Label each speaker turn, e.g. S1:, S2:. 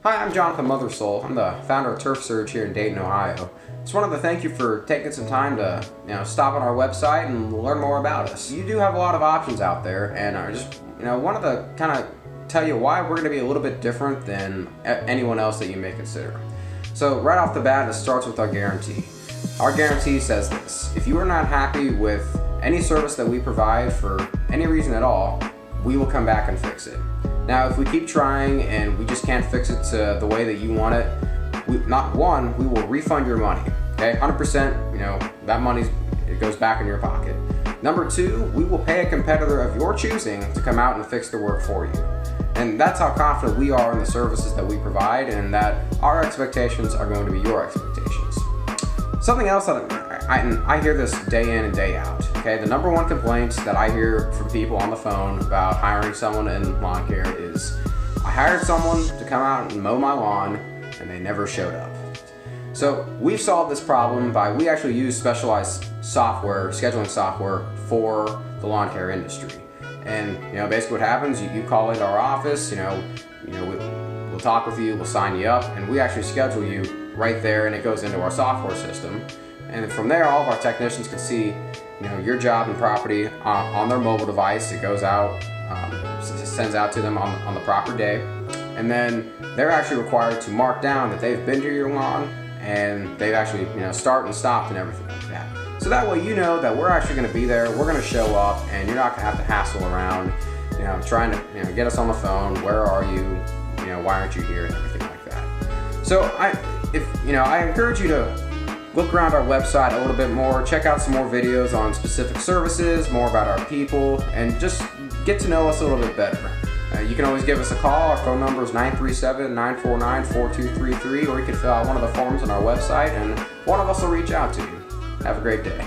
S1: Hi, I'm Jonathan Mothersoul. I'm the founder of Turfsurge here in Dayton, Ohio. Just wanted to thank you for taking some time to stop on our website and learn more about us. You do have a lot of options out there, and I just wanted to kind of tell you why we're going to be a little bit different than anyone else that you may consider. So right off the bat, it starts with our guarantee. Our guarantee says this: if you are not happy with any service that we provide for any reason at all, we will come back and fix it. Now, if we keep trying and we just can't fix it to the way that you want it, we will refund your money. Okay, 100%. That money goes back in your pocket. Number two, we will pay a competitor of your choosing to come out and fix the work for you. And that's how confident we are in the services that we provide, and that our expectations are going to be your expectations. Something else that I hear this day in and day out. Okay, the number one complaint that I hear from people on the phone about hiring someone in lawn care is, I hired someone to come out and mow my lawn and they never showed up. So we've solved this problem by, we actually use specialized software, scheduling software for the lawn care industry. And basically what happens, you call into our office, we'll talk with you, we'll sign you up, and we actually schedule you right there, and it goes into our software system. And from there, all of our technicians can see your job and property on their mobile device. It goes out, sends out to them on the proper day, and then they're actually required to mark down that they've been to your lawn and they've actually start and stopped and everything like that. So that way that we're actually going to be there, we're going to show up, and you're not going to have to hassle around trying to get us on the phone. Where are you? Why aren't you here? And everything like that. So I encourage you to look around our website a little bit more, check out some more videos on specific services, more about our people, and just get to know us a little bit better. You can always give us a call. Our phone number is 937-949-4233, or you can fill out one of the forms on our website and one of us will reach out to you. Have a great day.